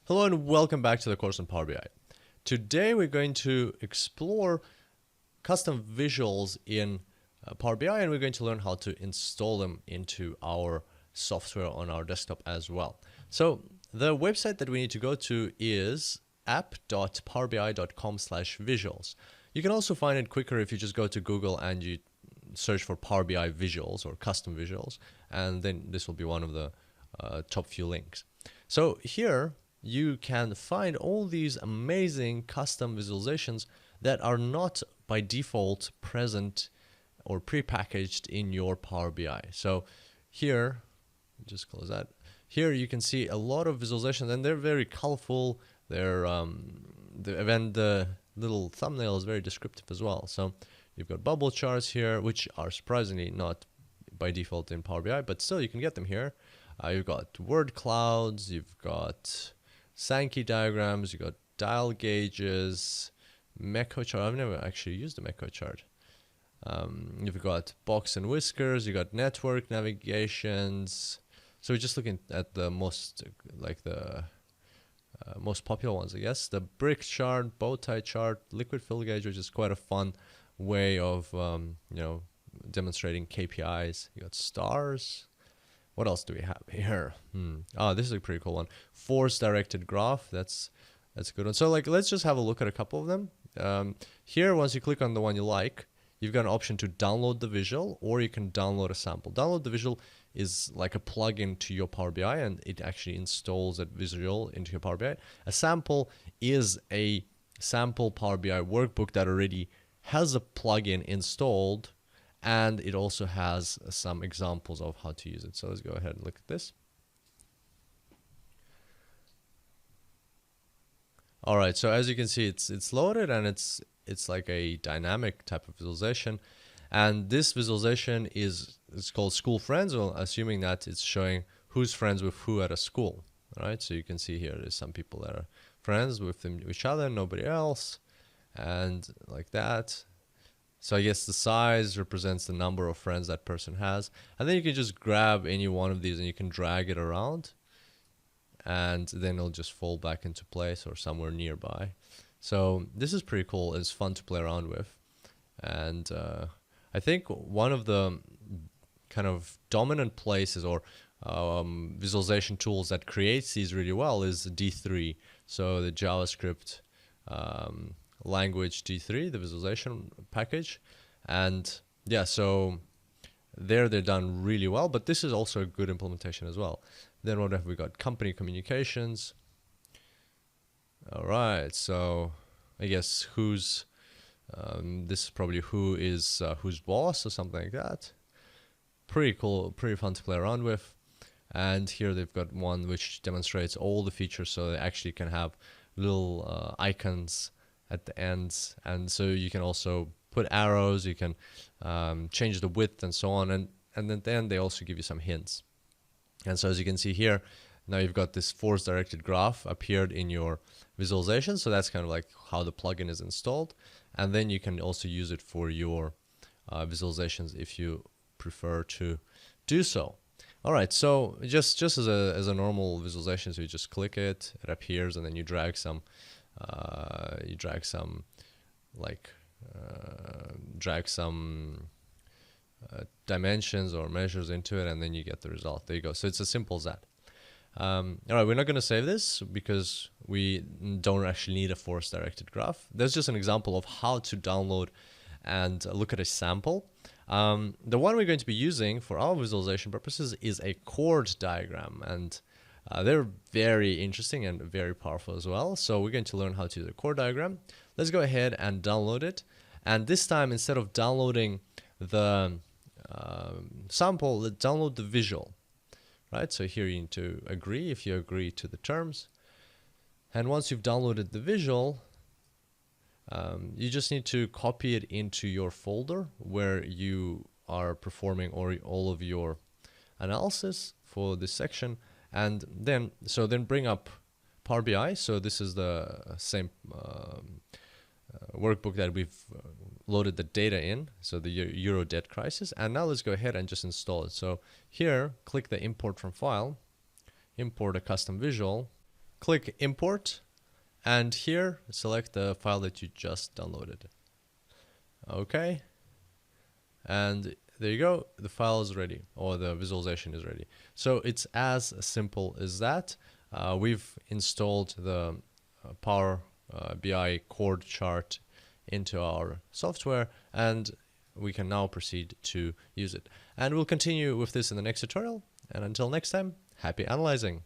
Hello and welcome back to the course on Power BI. Today we're going to explore custom visuals in Power BI, and we're going to learn how to install them into our software on our desktop as well. So the website that we need to go to is app.powerbi.com/visuals. You can also find it quicker if you just go to Google and you search for Power BI visuals or custom visuals, and then this will be one of the top few links. So here you can find all these amazing custom visualizations that are not by default present or pre-packaged in your Power BI. So here, just close that. Here you can see a lot of visualizations, and they're very colorful. They're the little thumbnail is very descriptive as well. So you've got bubble charts here, which are surprisingly not by default in Power BI, but still you can get them here. You've got word clouds, you've got Sankey diagrams, you got dial gauges, Meco chart. I've never actually used a Meco chart. You've got box and whiskers, you got network navigations. So we're just looking at the most, most popular ones, I guess. The brick chart, bow tie chart, liquid fill gauge, which is quite a fun way of demonstrating KPIs. You got stars. What else do we have here? Oh, this is a pretty cool one. Force directed graph. That's a good one. So let's just have a look at a couple of them. Here, once you click on the one you like, you've got an option to download the visual, or you can download a sample. Download the visual is like a plugin to your Power BI, and it actually installs that visual into your Power BI. A sample is a sample Power BI workbook that already has a plugin installed, and it also has some examples of how to use it. So let's go ahead and look at this. All right, so as you can see, it's loaded, and it's like a dynamic type of visualization. And this visualization is called School Friends, well, assuming that it's showing who's friends with who at a school. All right, so you can see here there's some people that are friends with each other, nobody else, and like that. So I guess the size represents the number of friends that person has. And then you can just grab any one of these and you can drag it around. And then it'll just fall back into place or somewhere nearby. So this is pretty cool. It's fun to play around with. And I think one of the kind of dominant places or visualization tools that creates these really well is D3. So the JavaScript language D3, the visualization package. And yeah, so they're done really well, but this is also a good implementation as well. Then what have we got? Company communications. All right, so I guess who's this is probably who is who's boss or something like that. Pretty cool, pretty fun to play around with. And here they've got one which demonstrates all the features, so they actually can have little icons at the ends, and so you can also put arrows, you can change the width and so on, and then they also give you some hints. And so as you can see here, now you've got this force directed graph appeared in your visualization, so that's kind of like how the plugin is installed, and then you can also use it for your visualizations if you prefer to do so. All right, so just as a normal visualization, so you just click it, it appears, and then you drag some dimensions or measures into it, and then you get the result. There you go. So it's as simple as that. All right, we're not going to save this because we don't actually need a force directed graph. There's just an example of how to download and look at a sample. The one we're going to be using for our visualization purposes is a chord diagram, and they're very interesting and very powerful as well. So we're going to learn how to use a chord diagram. Let's go ahead and download it. And this time, instead of downloading the sample, let's download the visual. Right? So here you need to agree if you agree to the terms. And once you've downloaded the visual, you just need to copy it into your folder where you are performing all of your analysis for this section. And then bring up Power BI. So this is the same workbook that we've loaded the data in, so the Euro debt crisis. And now let's go ahead and just install it. So here, click the import from file, import a custom visual, click import, and here select the file that you just downloaded. Okay, and there you go, the file is ready, or the visualization is ready. So it's as simple as that. We've installed the Power BI chord chart into our software, and we can now proceed to use it. And we'll continue with this in the next tutorial. And until next time, happy analyzing.